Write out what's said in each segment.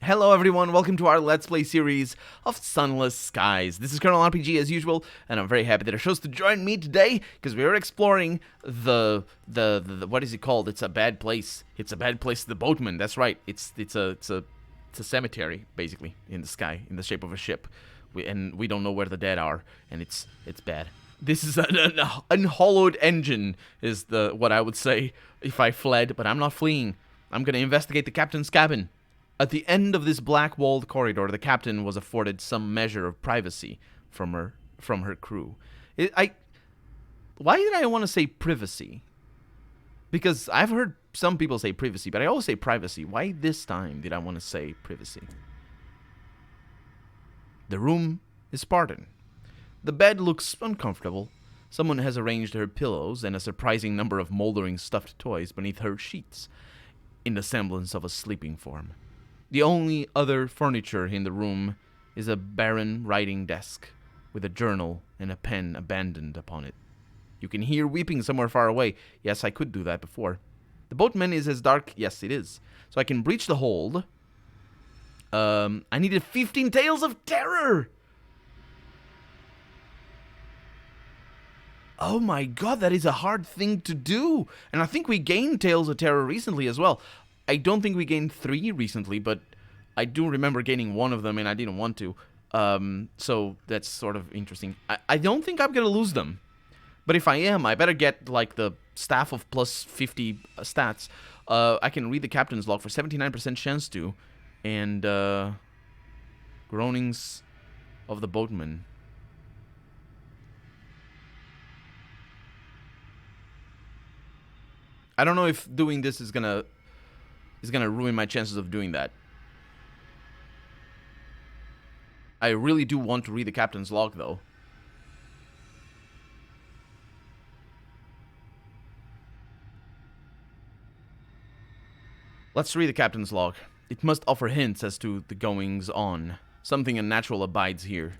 Hello everyone, welcome to our Let's Play series of Sunless Skies. This is Colonel RPG as usual, and I'm very happy that it chose to join me today, because we are exploring the what is it called? It's a bad place. It's a bad place, the boatman, that's right. It's a cemetery, basically, in the sky, in the shape of a ship. We don't know where the dead are, and it's bad. This is an unhollowed engine, is what I would say if I fled, but I'm not fleeing. I'm gonna investigate the captain's cabin. At the end of this black-walled corridor, the captain was afforded some measure of privacy from her crew. Why did I want to say privacy? Because I've heard some people say privacy, but I always say privacy. Why this time did I want to say privacy? The room is Spartan. The bed looks uncomfortable. Someone has arranged her pillows and a surprising number of moldering stuffed toys beneath her sheets, in the semblance of a sleeping form. The only other furniture in the room is a barren writing desk with a journal and a pen abandoned upon it. You can hear weeping somewhere far away. Yes, I could do that before. The boatman is as dark. Yes, it is. So I can breach the hold. I needed 15 Tales of Terror! Oh my god, that is a hard thing to do! And I think we gained Tales of Terror recently as well. I don't think we gained 3 recently, but I do remember gaining 1 of them, and I didn't want to. So that's sort of interesting. I don't think I'm gonna lose them. But if I am, I better get, like, the staff of plus 50 stats. I can read the captain's log for 79% chance to. And, groanings of the boatman. I don't know if doing this is gonna ruin my chances of doing that. I really do want to read the captain's log, though. Let's read the captain's log. It must offer hints as to the goings-on. Something unnatural abides here.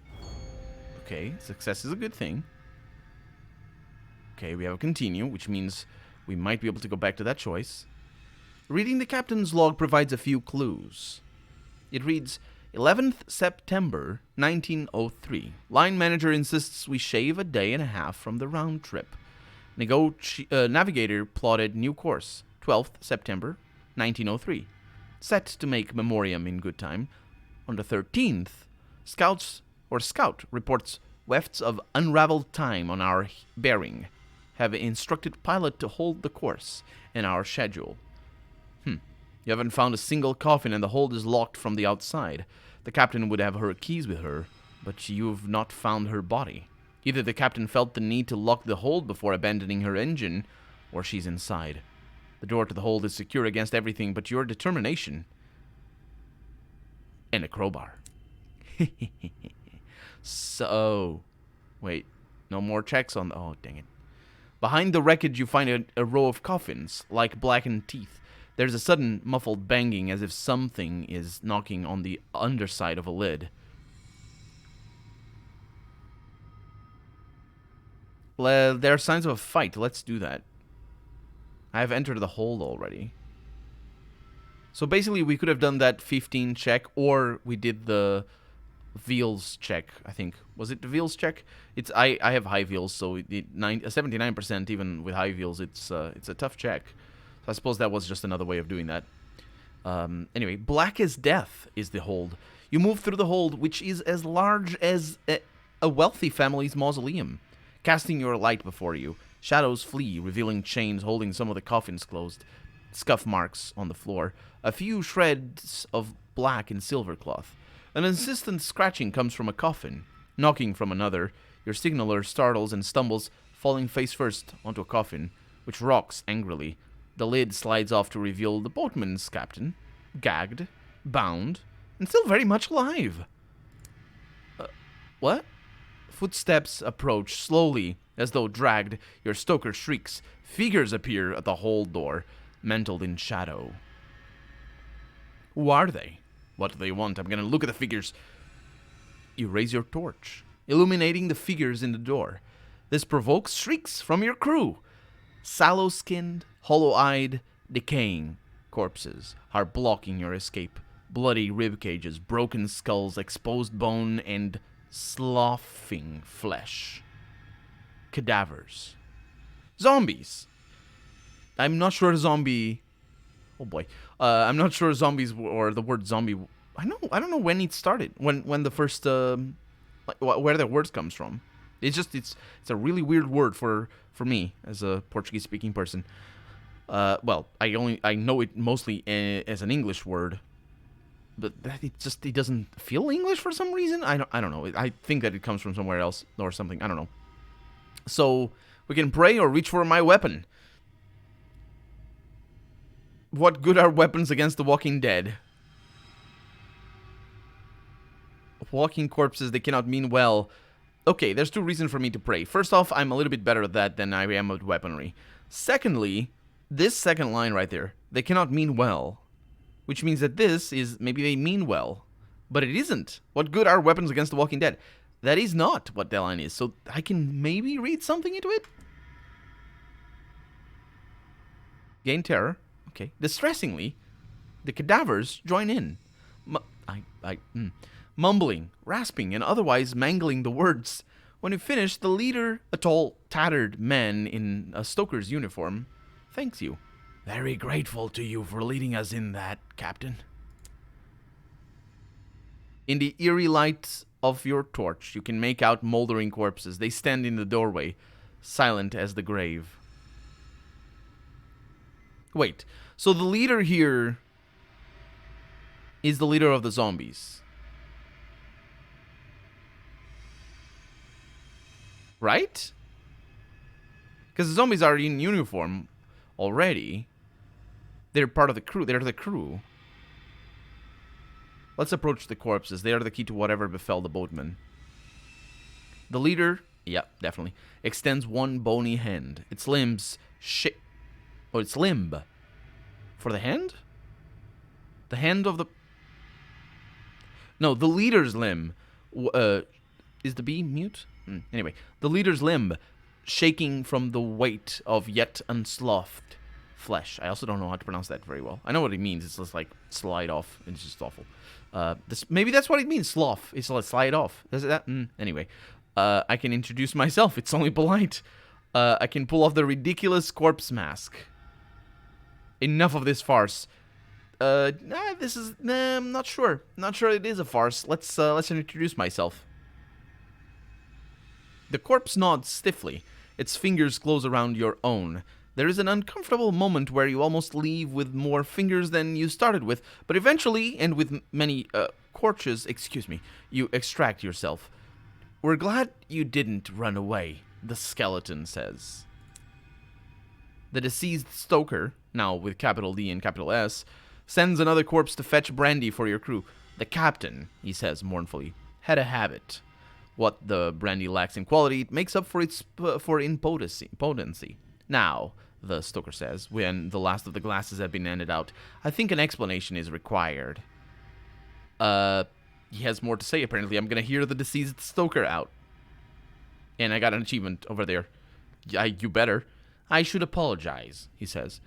Okay, success is a good thing. Okay, we have a continue, which means we might be able to go back to that choice. Reading the captain's log provides a few clues. It reads, 11th September 1903. Line manager insists we shave a day and a half from the round trip. Navigator plotted new course. 12th September 1903. Set to make memoriam in good time. On the 13th, Scout reports wefts of unraveled time on our bearing. Have instructed pilot to hold the course in our schedule. You haven't found a single coffin and the hold is locked from the outside. The captain would have her keys with her, but you've not found her body. Either the captain felt the need to lock the hold before abandoning her engine, or she's inside. The door to the hold is secure against everything but your determination. And a crowbar. So, wait, no more checks on the... Oh, dang it. Behind the wreckage you find a row of coffins, like blackened teeth. There's a sudden muffled banging as if something is knocking on the underside of a lid. There are signs of a fight. Let's do that. I have entered the hold already. So basically we could have done that 15 check, or we did the Veals check, I think. Was it the Veals check? I have high Veals, so 79% even with high Veals, it's a tough check. So I suppose that was just another way of doing that. Anyway, black as death is the hold. You move through the hold, which is as large as a wealthy family's mausoleum. Casting your light before you, shadows flee, revealing chains holding some of the coffins closed. Scuff marks on the floor. A few shreds of black and silver cloth. An insistent scratching comes from a coffin. Knocking from another. Your signaler startles and stumbles, falling face first onto a coffin, which rocks angrily. The lid slides off to reveal the boatman's captain, gagged, bound, and still very much alive. What? Footsteps approach slowly, as though dragged. Your stoker shrieks. Figures appear at the hold door, mantled in shadow. Who are they? What do they want? I'm gonna look at the figures. You raise your torch, illuminating the figures in the door. This provokes shrieks from your crew. Sallow-skinned, hollow-eyed, decaying corpses are blocking your escape. bloody rib cages, broken skulls, exposed bone, and sloughing flesh. Cadavers. Zombies. I'm not sure zombie... Oh boy. I'm not sure zombies or the word zombie... I don't know when it started. When the first... where the words comes from. It's a really weird word for me as a Portuguese speaking person. Well, I know it mostly as an English word, but it doesn't feel English for some reason. I don't know. I think that it comes from somewhere else or something. I don't know. So we can pray or reach for my weapon. What good are weapons against the walking dead? Walking corpses, they cannot mean well. Okay, there's two reasons for me to pray. First off, I'm a little bit better at that than I am at weaponry. Secondly, this second line right there, they cannot mean well. Which means that this is, maybe they mean well. But it isn't. What good are weapons against the walking dead? That is not what that line is. So I can maybe read something into it? Gain terror. Okay. Distressingly, the cadavers join in. Mumbling, rasping, and otherwise mangling the words. When you finish, the leader, a tall, tattered man in a stoker's uniform, thanks you. Very grateful to you for leading us in that, Captain. In the eerie light of your torch, you can make out moldering corpses. They stand in the doorway, silent as the grave. Wait, so the leader here is the leader of the zombies. Right? Because the zombies are in uniform already. They're part of the crew. They're the crew. Let's approach the corpses. They are the key to whatever befell the boatman. The leader, yeah, definitely, extends one bony hand. Its limbs it's limb. For the hand? The hand of the... No, the leader's limb. Is the bee mute? Anyway, the leader's limb shaking from the weight of yet unsloughed flesh. I also don't know how to pronounce that very well. I know what it means. It's just like slide off. It's just awful. Maybe that's what it means, slough. It's like slide off. Does it that? Anyway, I can introduce myself. It's only polite. I can pull off the ridiculous corpse mask. Enough of this farce. I'm not sure. Not sure it is a farce. Let's introduce myself. The corpse nods stiffly. Its fingers close around your own. There is an uncomfortable moment where you almost leave with more fingers than you started with, but eventually, and with many corches, you extract yourself. We're glad you didn't run away, the skeleton says. The deceased stoker, now with capital D and capital S, sends another corpse to fetch brandy for your crew. The captain, he says mournfully, had a habit. What the brandy lacks in quality, it makes up for in potency. Now, the stoker says, when the last of the glasses have been handed out, I think an explanation is required. He has more to say, apparently. I'm gonna hear the deceased stoker out. And I got an achievement over there. You better. I should apologize, he says.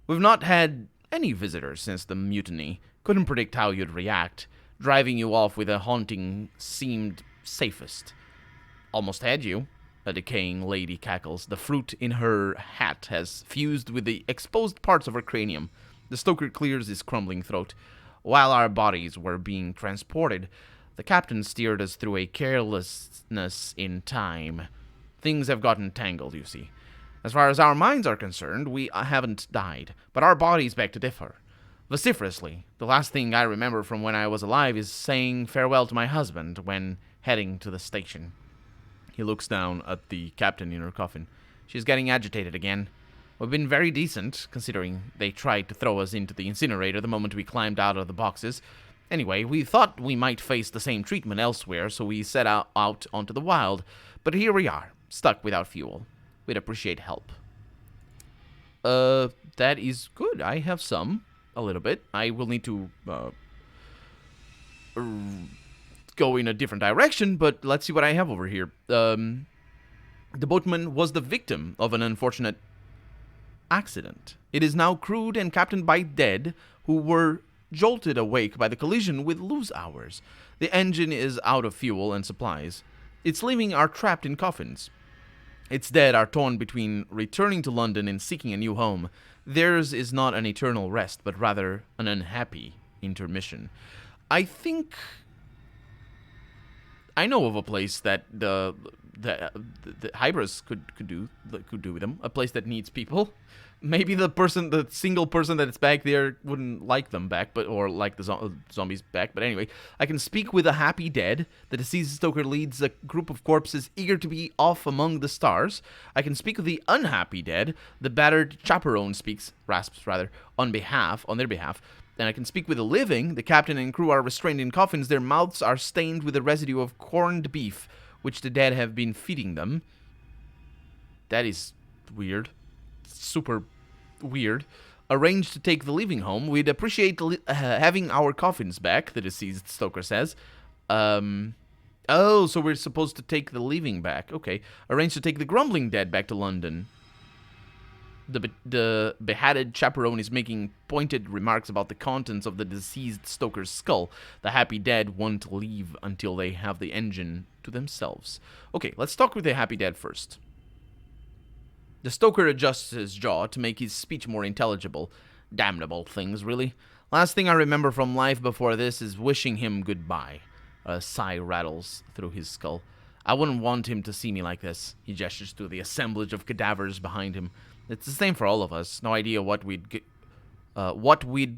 We've not had any visitors since the mutiny. Couldn't predict how you'd react. Driving you off with a haunting seemed safest. Almost had you. A decaying lady cackles. The fruit in her hat has fused with the exposed parts of her cranium. The stoker clears his crumbling throat. While our bodies were being transported, the captain steered us through a carelessness in time. Things have gotten tangled, you see. As far as our minds are concerned, we haven't died, but our bodies beg to differ. Vociferously, the last thing I remember from when I was alive is saying farewell to my husband when heading to the station. He looks down at the captain in her coffin. She's getting agitated again. We've been very decent, considering they tried to throw us into the incinerator the moment we climbed out of the boxes. Anyway, we thought we might face the same treatment elsewhere, so we set out onto the wild. But here we are, stuck without fuel. We'd appreciate help. That is good. I have some. A little bit. I will need to go in a different direction, but let's see what I have over here. The boatman was the victim of an unfortunate accident. It is now crewed and captained by dead who were jolted awake by the collision with loose hours. The engine is out of fuel and supplies. Its living are trapped in coffins. Its dead are torn between returning to London and seeking a new home. Theirs is not an eternal rest, but rather an unhappy intermission. I think I know of a place that the Hybris could do with them. A place that needs people. Maybe the single person that's back there wouldn't like them back, or like the zombies back. But anyway, I can speak with a happy dead. The deceased stoker leads a group of corpses eager to be off among the stars. I can speak with the unhappy dead. The battered chaperone rasps on their behalf. And I can speak with the living. The captain and crew are restrained in coffins. Their mouths are stained with the residue of corned beef, which the dead have been feeding them. That is weird. Super weird. Arranged to take the living home. We'd appreciate having our coffins back, the deceased stoker says. Oh, so we're supposed to take the living back. Okay. Arranged to take the grumbling dead back to London. The behatted chaperone is making pointed remarks about the contents of the deceased stoker's skull. The happy dead won't leave until they have the engine to themselves. Okay, let's talk with the happy dead first. The stoker adjusts his jaw to make his speech more intelligible. Damnable things, really. Last thing I remember from life before this is wishing him goodbye. A sigh rattles through his skull. I wouldn't want him to see me like this. He gestures to the assemblage of cadavers behind him. It's the same for all of us. No idea what we'd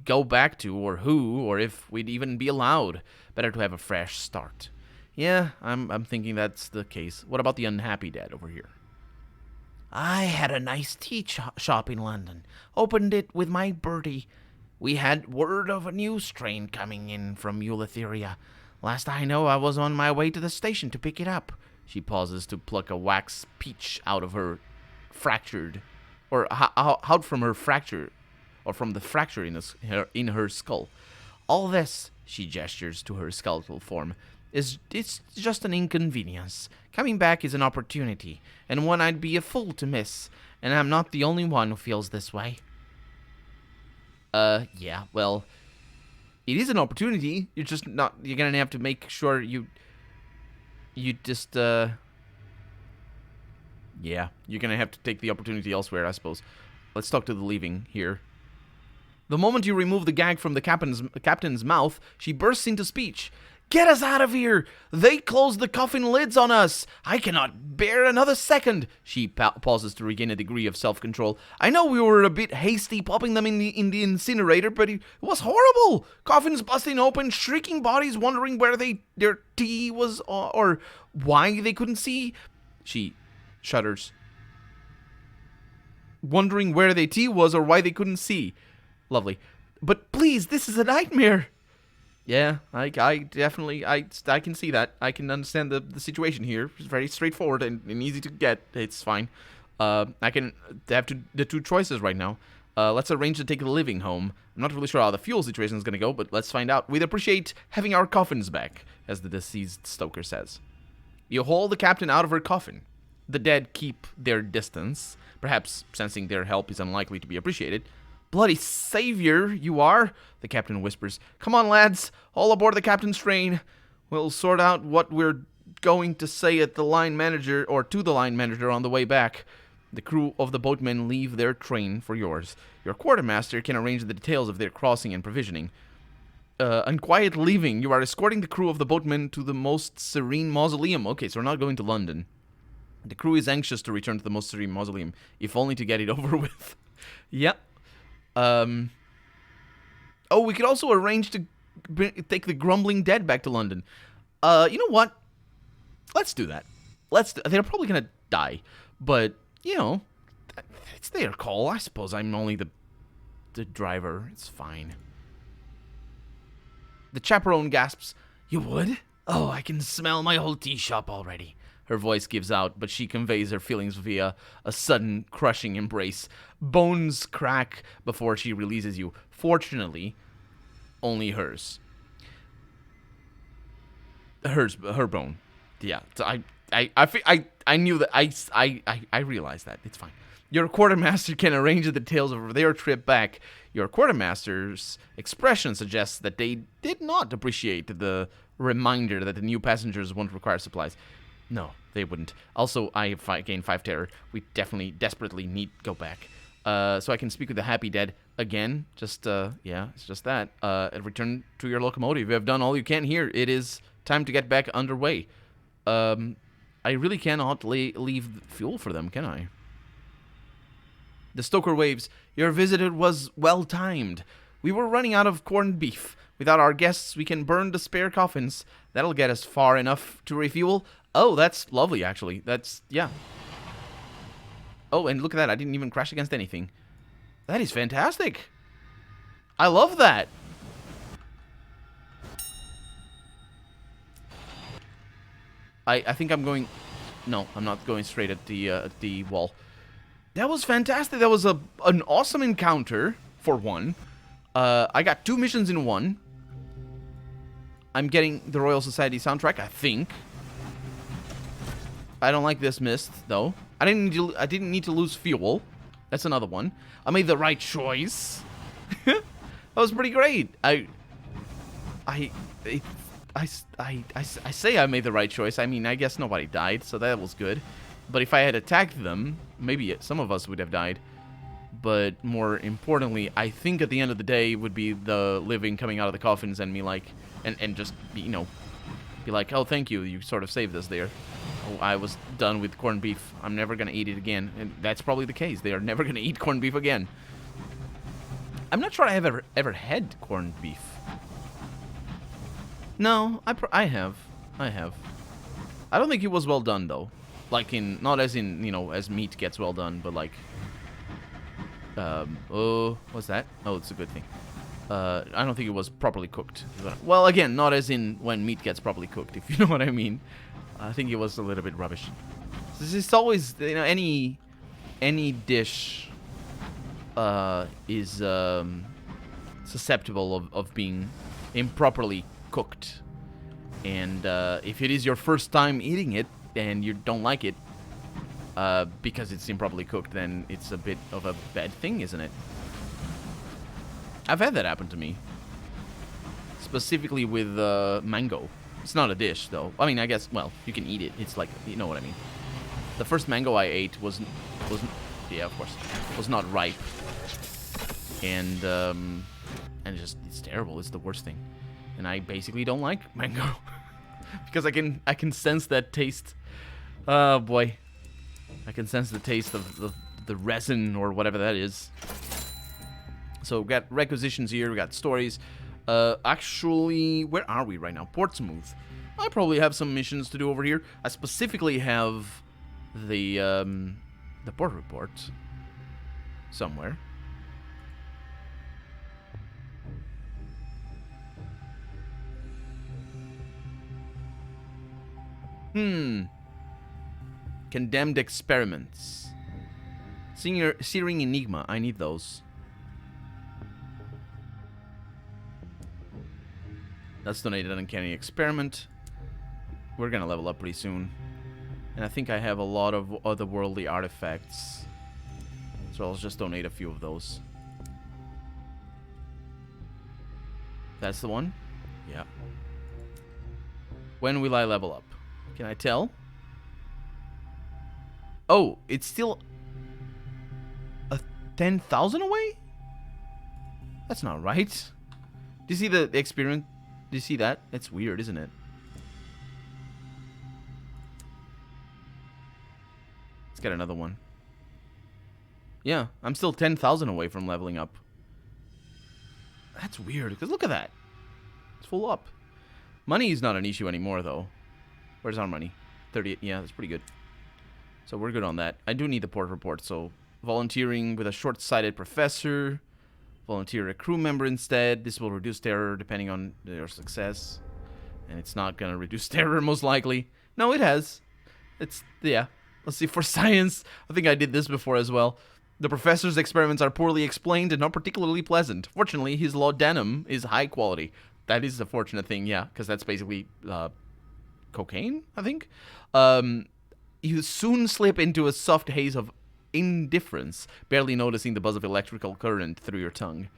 go back to, or who, or if we'd even be allowed. Better to have a fresh start. Yeah, I'm thinking that's the case. What about the unhappy dead over here? I had a nice tea shop in London. Opened it with my birdie. We had word of a new strain coming in from Eleutheria. Last I know, I was on my way to the station to pick it up. She pauses to pluck a wax peach out of her fractured, or out from her fracture, or from the fracture in her skull. All this, she gestures to her skeletal form, it's just an inconvenience. Coming back is an opportunity, and one I'd be a fool to miss, and I'm not the only one who feels this way. Yeah, well, it is an opportunity. You're gonna have to make sure you just, yeah, you're gonna have to take the opportunity elsewhere, I suppose. Let's talk to the leaving here. The moment you remove the gag from the captain's mouth, she bursts into speech. Get us out of here! They closed the coffin lids on us! I cannot bear another second! She pauses to regain a degree of self-control. I know we were a bit hasty popping them in the incinerator, but it was horrible! Coffins busting open, shrieking bodies wondering where their tea was, or why they couldn't see. She shudders. Wondering where their tea was or why they couldn't see. Lovely. But please, this is a nightmare! Yeah, I definitely, I can see that. I can understand the situation here. It's very straightforward and easy to get. It's fine. I can have the two choices right now. Let's arrange to take the living home. I'm not really sure how the fuel situation is going to go, but let's find out. We'd appreciate having our coffins back, as the deceased stoker says. You haul the captain out of her coffin. The dead keep their distance, perhaps sensing their help is unlikely to be appreciated. Bloody savior, you are, the captain whispers. Come on, lads, all aboard the captain's train. We'll sort out what we're going to say at the line manager, or to the line manager on the way back. The crew of the boatmen leave their train for yours. Your quartermaster can arrange the details of their crossing and provisioning. On quiet leaving, you are escorting the crew of the boatmen to the most serene mausoleum. Okay, so we're not going to London. The crew is anxious to return to the most serene mausoleum, if only to get it over with. Yep. Oh, we could also arrange to take the grumbling dead back to London. You know what? Let's do that. They're probably gonna die, but you know, it's their call. I suppose I'm only the driver. It's fine. The chaperone gasps. You would? Oh, I can smell my whole tea shop already. Her voice gives out, but she conveys her feelings via a sudden, crushing embrace. Bones crack before she releases you. Fortunately, only hers. Her bone. Yeah, so I knew that. I realized that. It's fine. Your quartermaster can arrange the details of their trip back. Your quartermaster's expression suggests that they did not appreciate the reminder that the new passengers won't require supplies. No, they wouldn't. Also, I gained 5 terror. We definitely, desperately need to go back. So I can speak with the happy dead again. Just, yeah, it's just that. Return to your locomotive. You have done all you can here. It is time to get back underway. I really cannot leave fuel for them, can I? The stoker waves. Your visit was well-timed. We were running out of corned beef. Without our guests, we can burn the spare coffins. That'll get us far enough to refuel. Oh, that's lovely, actually. That's, yeah. Oh, and look at that. I didn't even crash against anything. That is fantastic. I love that. I think I'm going... No, I'm not going straight at the wall. That was fantastic. That was an awesome encounter, for one. I got 2 missions in one. I'm getting the Royal Society soundtrack, I think. I don't like this mist, though. I didn't need to lose fuel. That's another one. I made the right choice. That was pretty great. I say I made the right choice. I mean, I guess nobody died, so that was good. But if I had attacked them, maybe some of us would have died. But more importantly, I think at the end of the day would be the living coming out of the coffins and me like, and just, you know, be like, oh, thank you, you sort of saved us there. Oh, I was done with corned beef. I'm never going to eat it again. And that's probably the case. They are never going to eat corned beef again. I'm not sure I have ever had corned beef. No, I have. I don't think it was well done, though. Like not as in, you know, as meat gets well done, but like, oh, what's that? Oh, it's a good thing. I don't think it was properly cooked. Well, again, not as in when meat gets properly cooked, if you know what I mean. I think it was a little bit rubbish. This is always, you know, any dish is susceptible of being improperly cooked. And if it is your first time eating it and you don't like it because it's improperly cooked, then it's a bit of a bad thing, isn't it? I've had that happen to me. Specifically with mango. It's not a dish, though. I mean, I guess, well, you can eat it. It's like, you know what I mean. The first mango I ate was yeah, of course, was not ripe. And it's terrible. It's the worst thing. And I basically don't like mango. Because I can sense that taste. Oh, boy. I can sense the taste of the resin or whatever that is. So, we got requisitions here. We got stories. Actually, where are we right now? Portsmouth. I probably have some missions to do over here. I specifically have the port report somewhere. Condemned experiments. Searing Enigma. I need those. That's donated an uncanny experiment. We're gonna level up pretty soon. And I think I have a lot of otherworldly artifacts. So I'll just donate a few of those. That's the one? Yeah. When will I level up? Can I tell? Oh, it's still 10,000 away? That's not right. Do you see the experiment? Do you see that? It's weird, isn't it? Let's get another one. Yeah, I'm still 10,000 away from leveling up. That's weird, because look at that. It's full up. Money is not an issue anymore, though. Where's our money? 38. Yeah, that's pretty good. So we're good on that. I do need the port report, so volunteering with a short-sighted professor. Volunteer a crew member instead. This will reduce terror depending on their success. And it's not going to reduce terror, most likely. No, it has. It's, yeah. Let's see, for science, I think I did this before as well. The professor's experiments are poorly explained and not particularly pleasant. Fortunately, his laudanum is high quality. That is a fortunate thing, yeah, because that's basically cocaine, I think. You soon slip into a soft haze of indifference, barely noticing the buzz of electrical current through your tongue.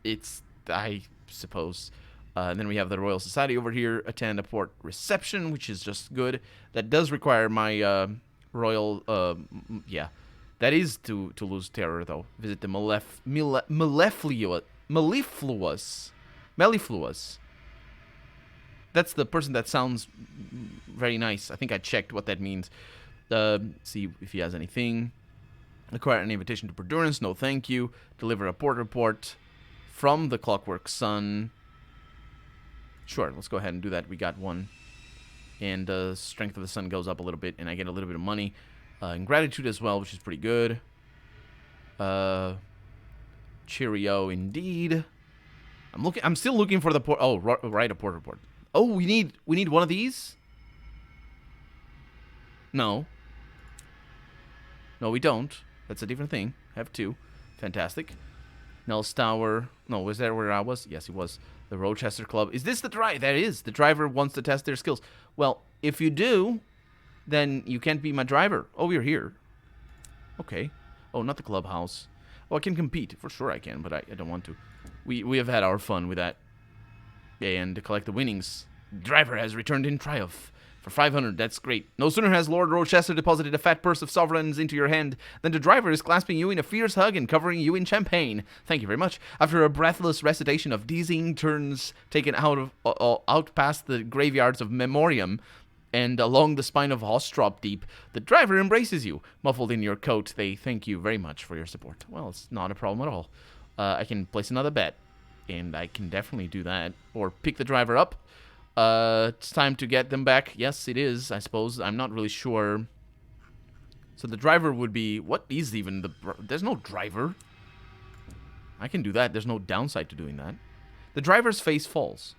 It's, I suppose. And then we have the Royal Society over here. Attend a port reception, which is just good. That does require my royal, yeah. That is to lose terror, though. Visit the Mellifluous. That's the person that sounds very nice. I think I checked what that means. See if he has anything. Acquire an invitation to Perdurance. No, thank you. Deliver a port report from the Clockwork Sun. Sure, let's go ahead and do that. We got one. And Strength of the Sun goes up a little bit, and I get a little bit of money. And Gratitude as well, which is pretty good. Cheerio, indeed. I'm still looking for the port. Oh, right, a port report. Oh, we need one of these? No. No, we don't. That's a different thing. I have two. Fantastic. Nels Tower. No, was that where I was? Yes, it was. The Rochester Club. Is this the driver? That is. The driver wants to test their skills. Well, if you do, then you can't be my driver. Oh, you're here. Okay. Oh, not the clubhouse. Oh, I can compete. For sure I can, but I don't want to. We have had our fun with that. And to collect the winnings. Driver has returned in triumph. For 500, that's great. No sooner has Lord Rochester deposited a fat purse of sovereigns into your hand than the driver is clasping you in a fierce hug and covering you in champagne. Thank you very much. After a breathless recitation of dizzying turns taken out past the graveyards of Memoriam and along the spine of Ostrop Deep, the driver embraces you. Muffled in your coat, they thank you very much for your support. Well, it's not a problem at all. I can place another bet, and I can definitely do that. Or pick the driver up. It's time to get them back. Yes, it is, I suppose. I'm not really sure. So the driver would be... What is even the... There's no driver. I can do that. There's no downside to doing that. The driver's face falls.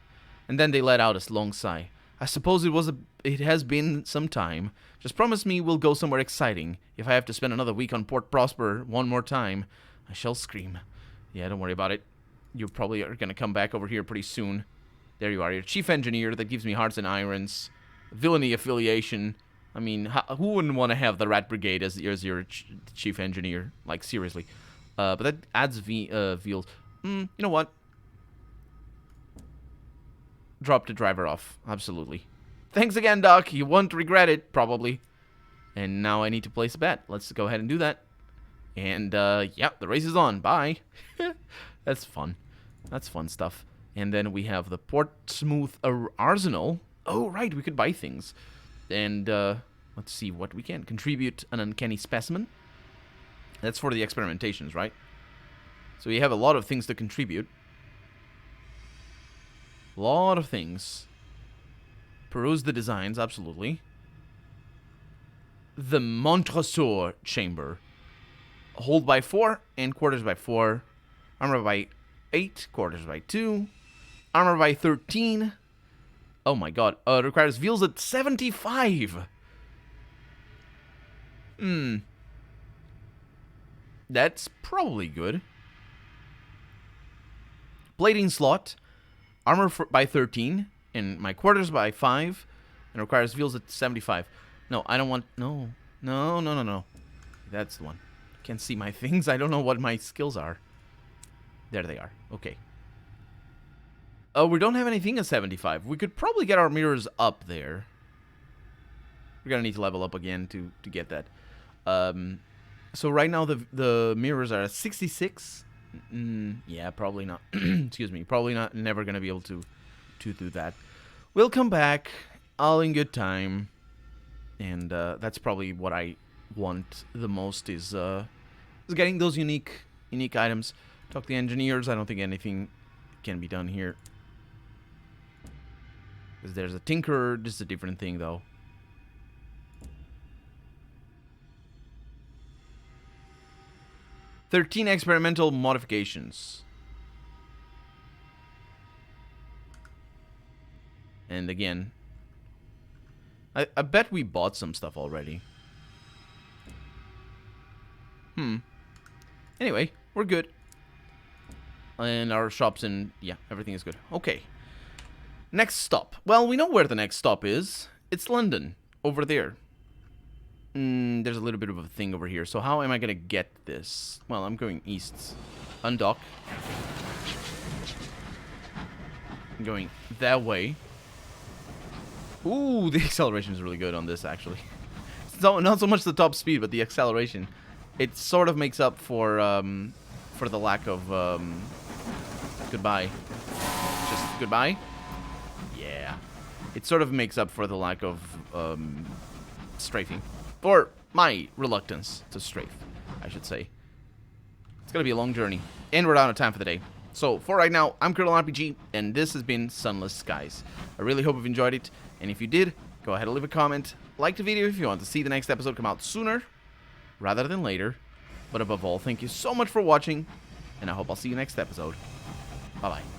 And then they let out a long sigh. I suppose it has been some time. Just promise me we'll go somewhere exciting. If I have to spend another week on Port Prosper one more time, I shall scream. Yeah, don't worry about it. You probably are going to come back over here pretty soon. There you are, your chief engineer. That gives me hearts and irons. Villainy affiliation. I mean, who wouldn't want to have the Rat Brigade as your chief engineer? Like, seriously. But that adds veals. You know what? Drop the driver off. Absolutely. Thanks again, Doc. You won't regret it, probably. And now I need to place a bet. Let's go ahead and do that. And, yeah, the race is on. Bye. That's fun. That's fun stuff. And then we have the Portsmouth Arsenal. Oh, right, we could buy things. And let's see what we can. Contribute an uncanny specimen. That's for the experimentations, right? So we have a lot of things to contribute. A lot of things. Peruse the designs, absolutely. The Montresor Chamber. Hold by 4 and quarters by 4. Armor by 8, quarters by 2. Armor by 13. Oh my god. It requires veals at 75. That's probably good. Plating slot. Armor by 13. And my quarters by 5. And requires veals at 75. No, I don't want... No. No. That's the one. Can't see my things. I don't know what my skills are. There they are. Okay. Oh, we don't have anything at 75. We could probably get our mirrors up there. We're going to need to level up again to get that. So right now the mirrors are at 66. Yeah, probably not. Excuse me. Probably not. Never going to be able to do that. We'll come back. All in good time. And that's probably what I want the most is getting those unique items. Talk to the engineers. I don't think anything can be done here. Because there's a tinkerer. This is a different thing, though. "13 experimental modifications." And again, I bet we bought some stuff already. Anyway, we're good. And our shops and... yeah, everything is good. Okay. Next stop. Well, we know where the next stop is. It's London. Over there. There's a little bit of a thing over here. So how am I going to get this? Well, I'm going east. Undock. I'm going that way. Ooh, the acceleration is really good on this, actually. So, not so much the top speed, but the acceleration. It sort of makes up for the lack of, goodbye. Just goodbye? Yeah. It sort of makes up for the lack of, strafing. Or my reluctance to strafe, I should say. It's gonna be a long journey. And we're out of time for the day. So, for right now, I'm Colonel RPG, and this has been Sunless Skies. I really hope you've enjoyed it, and if you did, go ahead and leave a comment, like the video if you want to see the next episode come out sooner, rather than later. But above all, thank you so much for watching, and I hope I'll see you next episode. Bye-bye.